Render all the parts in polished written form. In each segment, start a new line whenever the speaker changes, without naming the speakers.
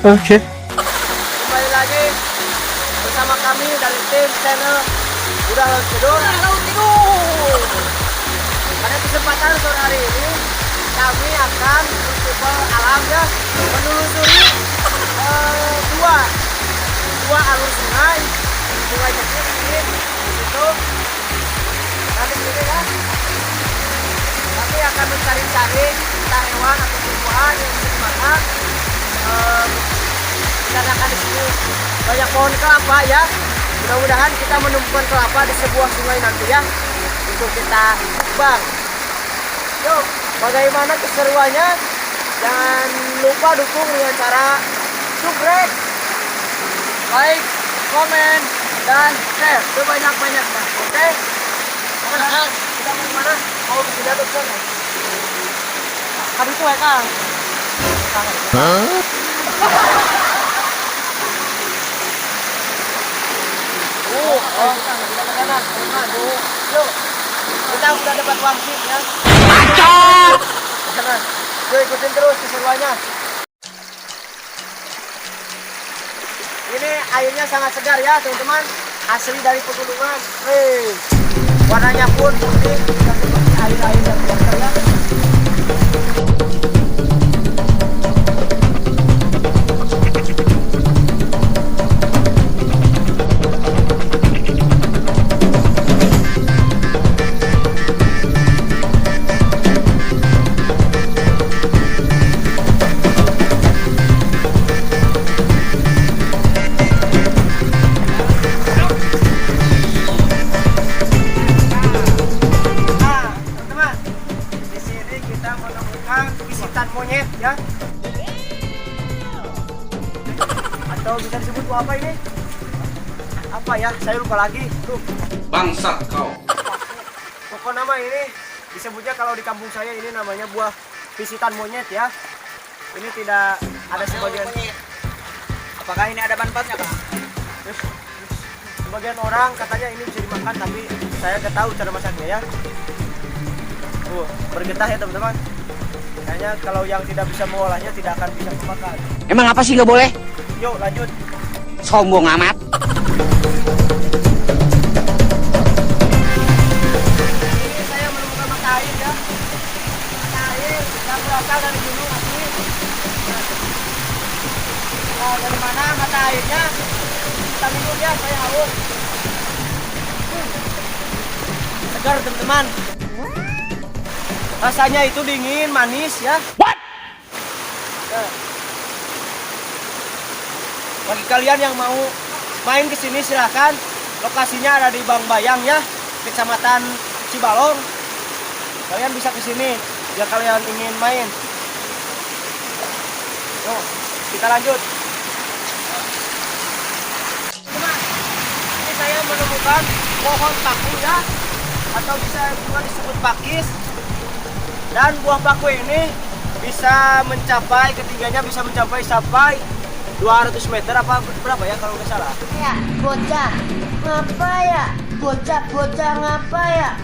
Oke.
Kembali lagi bersama kami dari tim channel Udah Laut Tidur. Pada kesempatan sore hari ini kami akan mencoba alam ya, menelusuri dua alur sungai. Sungainya ini di situ. Nanti sini ya. Kami akan mencari-cari entah hewan atau tumbuhan yang bisa dimakan. Dikarenakan di sini banyak pohon kelapa ya. Mudah-mudahan kita menemukan kelapa di sebuah sungai nanti ya, untuk kita bang. Yuk, bagaimana keseruannya? Jangan lupa dukung dengan cara subscribe, like, komen, dan share sebanyak-banyaknya. Oke? Sekarang kita mau kemana? Mau ke sini atau ke sana? Aduh itu ya Kang. Kita ke kanan. Yuk, kita sudah dapat wangsit ya. Mantap! Yuk ikutin terus keseruannya. Ini airnya sangat segar ya teman-teman. Asli dari pegunungan. Warnanya pun putih, tidak seperti air-air yang biasa ya. Visitan monyet ya, atau bisa disebut apa ini? Apa ya? Saya lupa lagi. Tuh.
Bangsat kau.
Pokok nama ini disebutnya kalau di kampung saya ini namanya buah visitan monyet ya. Ini tidak ada sebagian.
Apakah ini ada manfaatnya, Pak?
Sebagian orang katanya ini bisa dimakan, tapi saya nggak tahu cara masaknya ya. Bergetah ya teman-teman. Kayaknya kalau yang tidak bisa mengolahnya tidak akan bisa memakan.
Emang apa sih nggak boleh?
Yuk lanjut.
Sombong amat.
Ini saya menemukan mata air ya. Mata air yang berasal dari gunung asli. Nah, dari mana mata airnya? Kita minum ya, saya haus. Segar teman-teman. Rasanya itu dingin, manis ya.
What?
Nah. Bagi kalian yang mau main ke sini silahkan. Lokasinya ada di Bangbayang ya, Kecamatan Cibalong. Kalian bisa ke sini jika kalian ingin main. Yuk, kita lanjut. Teman, ini saya menemukan pohon paku ya, atau bisa juga disebut pakis. Dan buah paku ini bisa mencapai, ketinggiannya bisa mencapai sampai 200 meter apa berapa ya kalau nggak salah.
Ya, bocah ngapa ya? Bocah ngapa ya?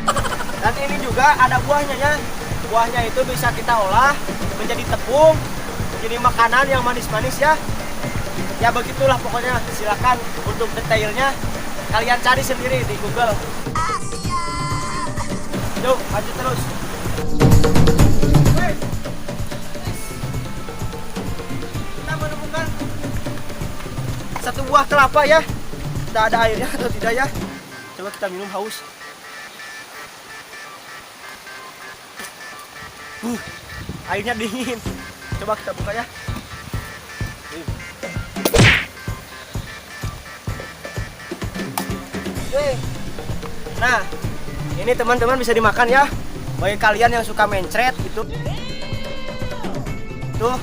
Dan ini juga ada buahnya ya. Buahnya itu bisa kita olah menjadi tepung, menjadi makanan yang manis-manis ya. Ya begitulah pokoknya. Silakan untuk detailnya kalian cari sendiri di Google. Yuk, lanjut terus. Kita menemukan satu buah kelapa ya. Tidak ada airnya atau tidak ya? Coba kita minum, haus. Airnya dingin. Coba kita buka ya. Nah, ini teman-teman bisa dimakan ya. Bagi kalian yang suka mencret itu tuh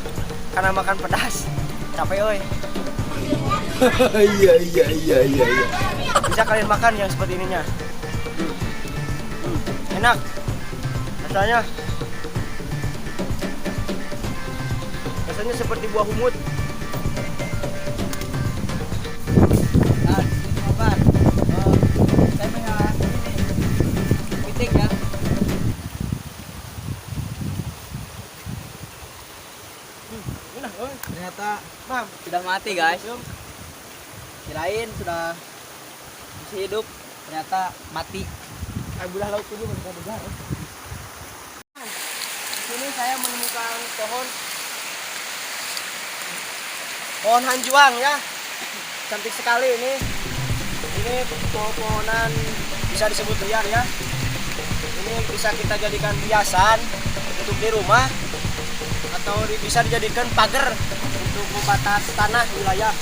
karena makan pedas capek oi. Iya. Bisa kalian makan yang seperti ininya. Enak rasanya. Rasanya seperti buah humut.
Nah, apa? Saya punya ini meeting ya.
Nah,
Ternyata
mam,
sudah mati guys. Kirain sudah masih hidup, ternyata mati.
bulah laut itu benar benar. Di sini saya menemukan pohon hanjuang ya. Cantik sekali ini. Ini pohonan bisa disebut liar ya. Ini bisa kita jadikan hiasan untuk di rumah atau bisa dijadikan pagar untuk membatas tanah wilayah.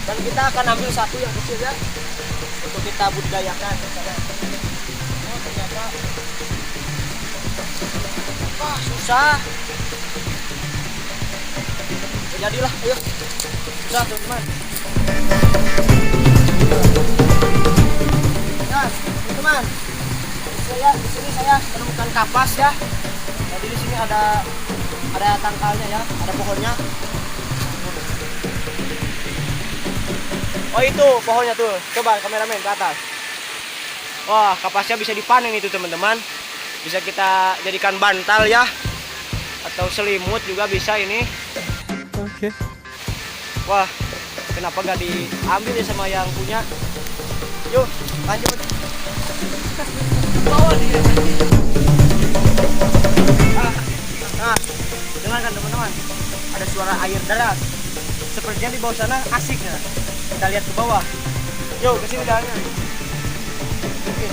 Dan kita akan ambil satu yang kecil ya untuk kita budidayakan. Oh ternyata, wah susah. Ya, jadilah, ayo. Susah teman-teman. Ya teman-teman. Di sini saya menemukan kapas ya. Jadi di sini ada tangkalnya ya, ada pohonnya. Oh itu pohonnya tuh, coba kameramen ke atas. Wah kapasnya bisa dipanen itu teman-teman. Bisa kita jadikan bantal ya, atau selimut juga bisa ini.
Oke.
Wah kenapa gak diambil ya sama yang punya? Yuk lanjut. Bawa dia. Nah, dengarkan teman-teman, ada suara air deras. Sepertinya di bawah sana asik ya. Kita lihat ke bawah. Yuk, ke sini jalannya. Oke.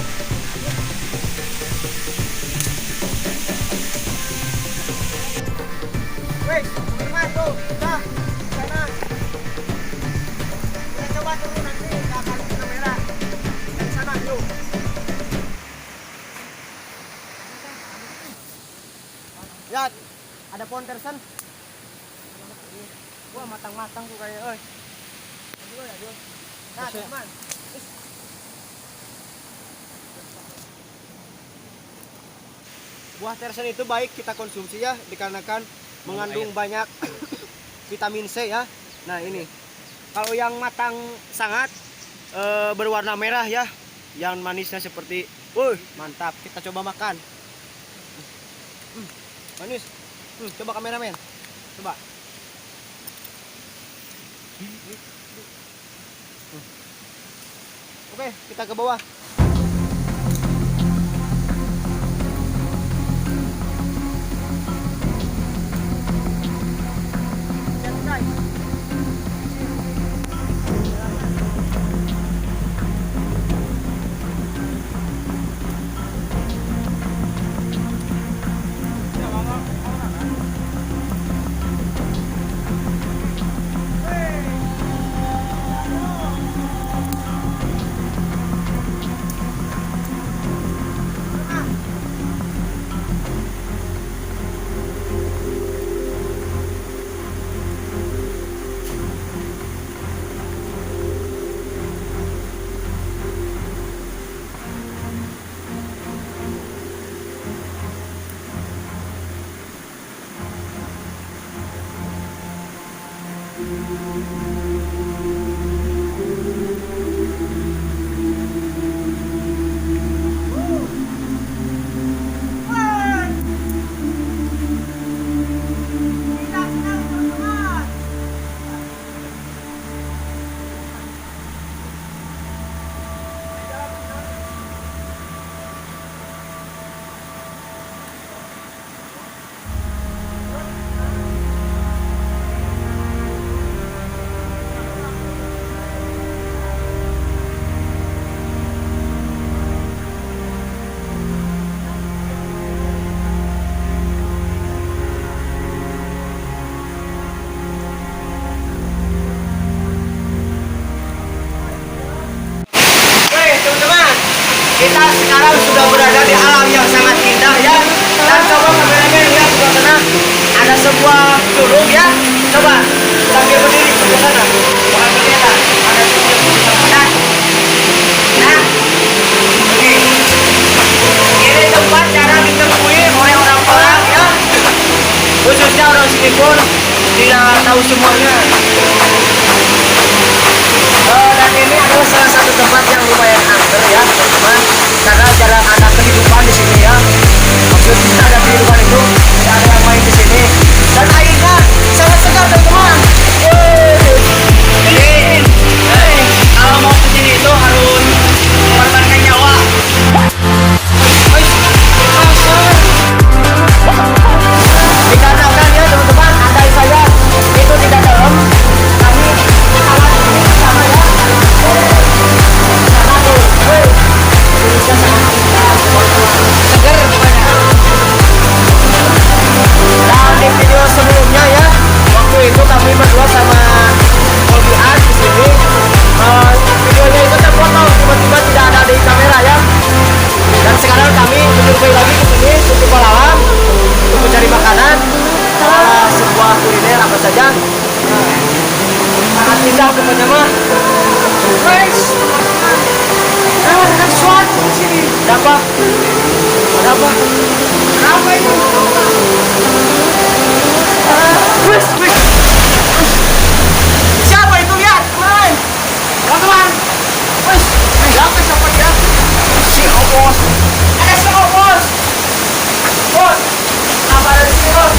Wih, teman tuh, nah, sana. Kita coba turun nanti ke atas kamera. Dari sana, yuk. Lihat, ada pohon tersen. Wah, matang-matang tuh kayaknya, oi. Aduh. Nah, teman. Buah tersen itu baik kita konsumsi ya, dikarenakan mengandung banyak vitamin C ya. Nah, ini. Kalau yang matang sangat berwarna merah ya, yang manisnya seperti, mantap. Kita coba makan. Manis. Coba kameramen. Coba. Oke, kita ke bawah. Kita sekarang sudah berada di alam yang sangat indah ya. Dan coba kameramen lihat di sana ada sebuah curug ya. Coba sambil berdiri ke sana. Bukan bendera, ada sebuah curug. Nah, ini tempat cara ditemui oleh orang-orang ya. Khususnya orang sini pun tidak tahu semuanya. Dan ini adalah salah satu tempat yang lumayan angker ya teman-teman, karena jarang ada kehidupan di sini ya. Maksudnya ada kehidupan itu tidak ada yang main di sini, dan airnya sangat saja. Sangat indah pokoknya mah. Guys, ada sesuatu di sini. Ada apa? Ada apa? Apa itu? Wes. Siapa itu? Lihat, teman-teman. Wes, siapa dia? Si Obos. Ada si Obos. Bos, apa ada di sini, Bos?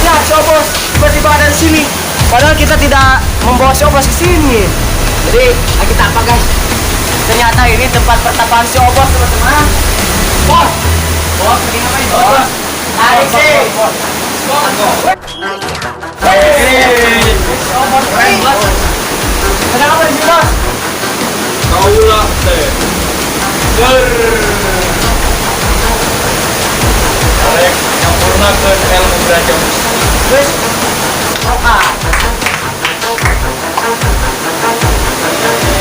Ya, si Obos tiba-tiba ada di sini. Padahal kita tidak membawa si Obos ke sini. Jadi, kita apa, guys? Ternyata ini tempat pertapaan si Obos, teman-teman. Bos, lagi ngapain, Bos? Tarik sih. Bos. Obos, keren, Bos. Sedang apa di sini, Bos?
Kaulah teh. Arek nyampurnakeun ilmu belajar.
Wes.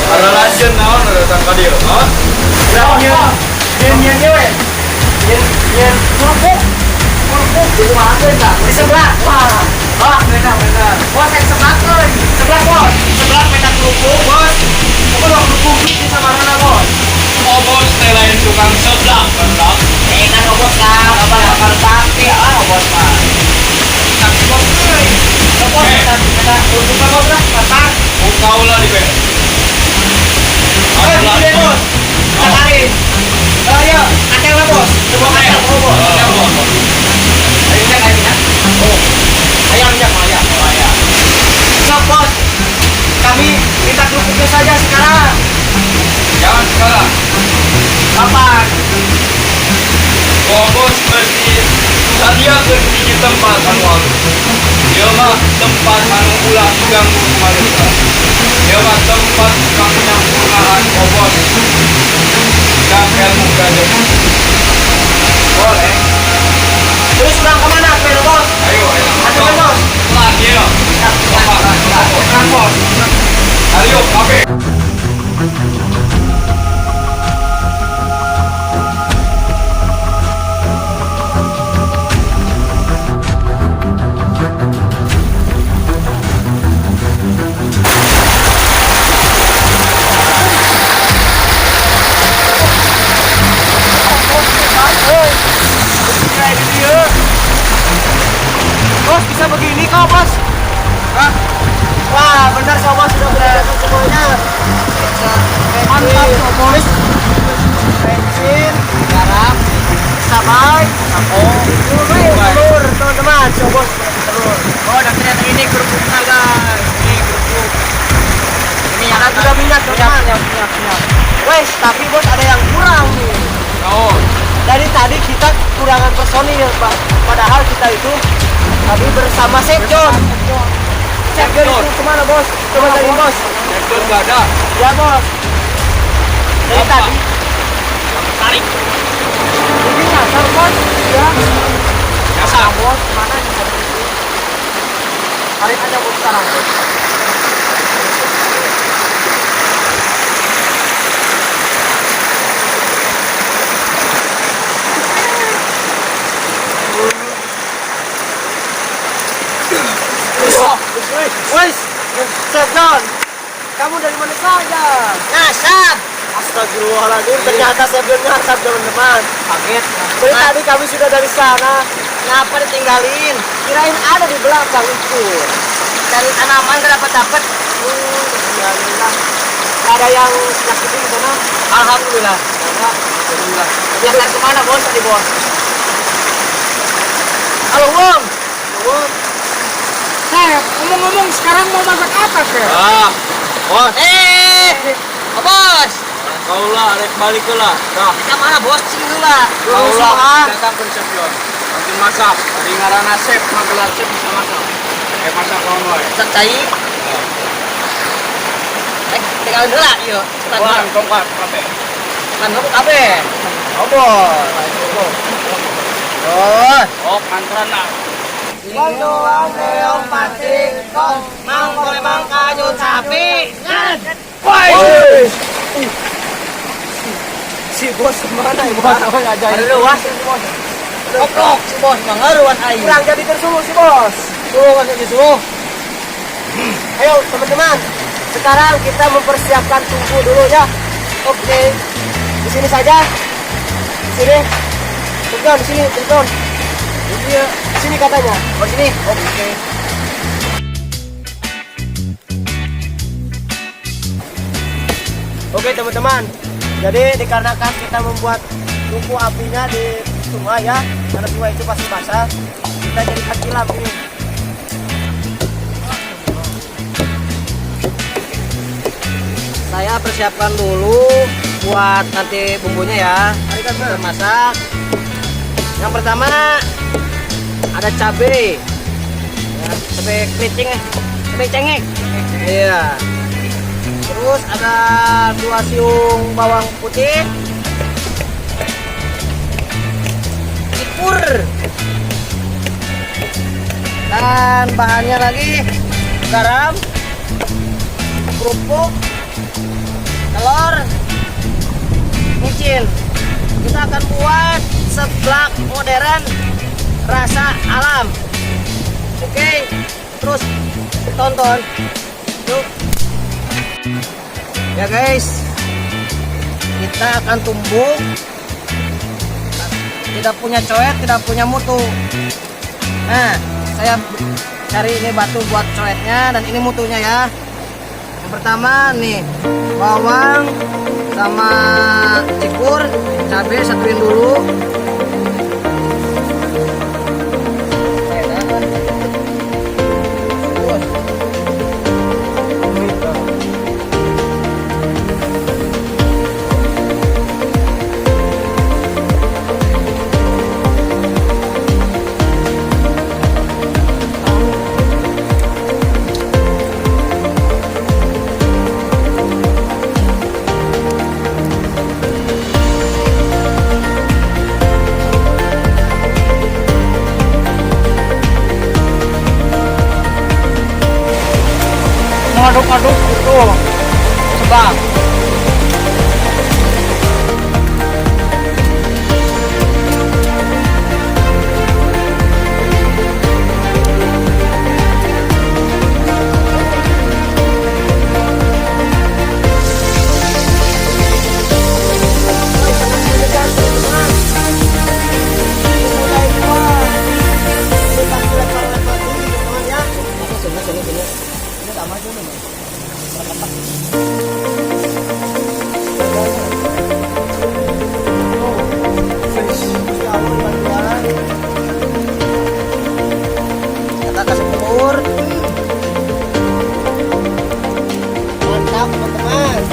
Ada lanjut naon datang ka dieu, ha?
Nyen we. Nyen kerupuk di rumah aku enggak? Di sebelah. Wah, benar. Bos, yang sebelah tuh. Sebelah, Bos. Sebelah petak kerupuk, Bos. Kamu dong kerupuk di sama mana, Bos?
Oh bos, teh lain tukang seblak, bentak.
Kan Bos lah, apa bakal pasti Bos mah.
Tak bos euy.
Bos, kita kerupuk Bos lah, patah.
Oh kaulah di be.
Ayo, gede, Bos. Kita tarik. Ayo, kacang lah, Bos. Coba kacang, Bos. Ayo, minyak. Oh, ayam. Sok, Bos. Kami minta kerupuknya saja sekarang.
Jangan salah.
Kapan?
Oh bos berarti sadia ke di tempat anu dia mah tempat anu ulah diganggu manusia. Dia mah tempat penyampurnaan bos dan ilmu belajar.
Boleh. Terus pulang kemana, Bos?
Ayo.
Ada Bos?
Lah dia. Kan bos. Ayo, kafe.
Bos, bisa begini kok, Bos? Hah? Wah, benar Bos sudah beredakan semuanya. Mantap, Bos. Bensin, garam, cabai, telur, teman-teman. Bos, telur. Oh, dan ternyata ini kerupuknya, guys. Ini kerupuk. Ini yang sudah minyak, teman. Wes, tapi Bos ada yang kurang nih.
Oh,
Dari tadi kita kurangan personil, Pak. Padahal kita itu tadi bersama Sekjon. Sekjon itu kemana, Bos? Coba tadi, Bos.
itu enggak ada.
Ya, Bos. Dari
Apa?
tadi.
Tarik.
Ini nyasar, Bos. Ya.
Nyasar.
Bos, mana nyasar itu? Tarik aja, Bos, sekarang, Bos. Wes, Sekjon, kamu dari mana saja? Nyasar. Astagfirullahaladzim, ternyata Sekjon nyasar, teman-teman. Kaget. Dari tadi kami sudah dari sana. Kenapa ditinggalin? Kirain ada di belakang itu. Cari tanaman gak dapat. Alhamdulillah. Gak ada yang nyakitin di sana. Alhamdulillah. Alhamdulillah. Nyasar kemana, Bos? Tadi, Bos. Halo, Wong. Wong. Ngomong-ngomong sekarang mau masak apa, Chef?
Bos.
Bos.
Kaulah arek balik lah. Dah.
Kita mana, Bos? Sini dulu lah.
Kaulah datang ke resepsion. Nanti masak. Hari ngaranna chef, magelar chef bisa masak. Masak lawan wae.
Masak cai. Tinggal dulu lah, yuk.
Wah, tongkat kafe.
Kan kamu kabe. Oh, Bos. Bos.
Oh, mantrana.
Kondoan leong pating kong mang memang kayu sapi.
Woi.
Si Bos kemana ya, Bos? Aduh, was, Bos.
Koplok si bos mengeruan air.
Kurang jadi tersuruh si bos.
Suruh masuk disuruh.
Ayo teman-teman, sekarang kita mempersiapkan tungku dulu ya. Oke, di sini saja. Di sini. Turun di sini, turun. Di sini katanya.
Oh sini.
Oke. Oke teman-teman, jadi dikarenakan kita membuat tungku apinya di sungai ya, karena sungai itu pasti basah, kita jadikan tilam ini.
Saya persiapkan dulu buat nanti bumbunya ya.
Hari kan
Kita masak. Yang pertama ada cabai. Ya, cabai keriting, cabai cengek. Iya. Terus ada 2 siung bawang putih. Cikur. Dan bahannya lagi garam, kerupuk, telur, micin. Kita akan buat seblak modern rasa alam. Oke, terus tonton. Yuk. Ya guys, kita akan tumbuk. Tidak punya coet, tidak punya mutu. Nah, saya cari ini batu buat coetnya dan ini mutunya ya. Yang pertama nih, bawang sama cikur, cabai satuin dulu. Aduk-aduk itu seblak. Kita kasih telur. Mantap teman-teman.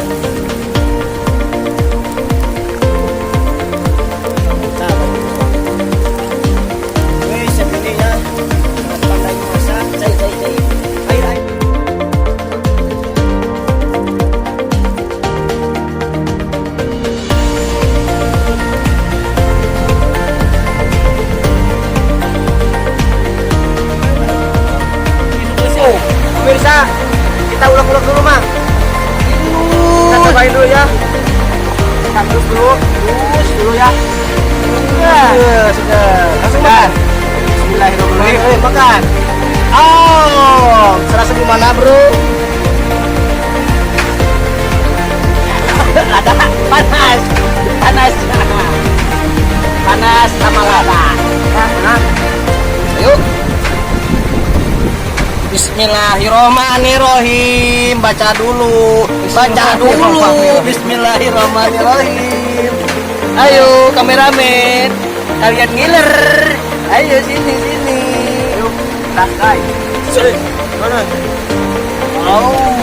Wih, segini ya. Sangat pandai masak.
Cai.
Ayo, ayo. Pemirsa, kita ulek-ulek dulu, Mang. Kita cobain dulu ya. Kita terus dulu ya. Sudah. Langsung makan. Bismillahirrahmanirrahim. Makan. Oh, serasa gimana, bro?
Ada panas. Panas sama lada.
Nah,
Ayo. Bismillahirrahmanirrahim. Baca dulu. Bismillahirrahmanirrahim. Ayo kameramen, kalian ngiler. Ayo sini.
yuk, taskai. Mana?
Oh.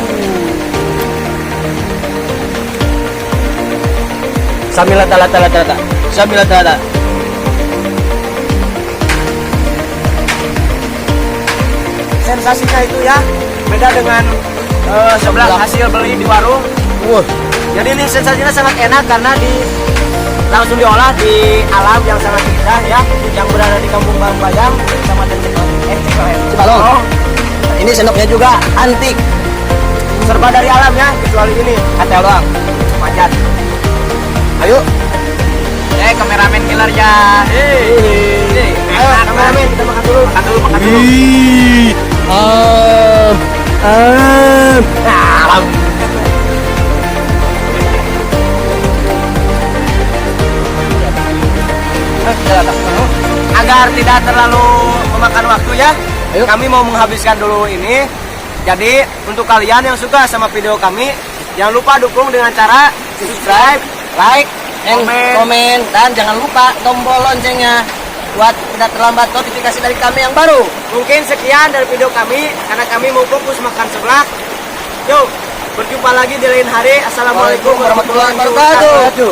Sambil tala. Sensasinya itu ya beda dengan seblak hasil beli di warung. Jadi ini sensasinya sangat enak karena langsung diolah di alam yang sangat indah ya, yang berada di Kampung Bayam, Kecamatan
Cibalong.
Oh,
Ini sendoknya juga antik.
serba dari alam ya, kecuali ini
Katel doang.
majat.
Ayo. kameramen killer ya. Ayo kameramen kita makan dulu. Makan dulu. Agar tidak terlalu memakan waktu ya, kami mau menghabiskan dulu ini. Jadi untuk kalian yang suka sama video kami, jangan lupa dukung dengan cara subscribe, like, komen, dan jangan lupa tombol loncengnya buat tidak terlambat notifikasi dari kami yang baru. Mungkin sekian dari video kami, karena kami mau fokus makan seblak. Yuk, berjumpa lagi di lain hari. Assalamualaikum warahmatullahi wabarakatuh.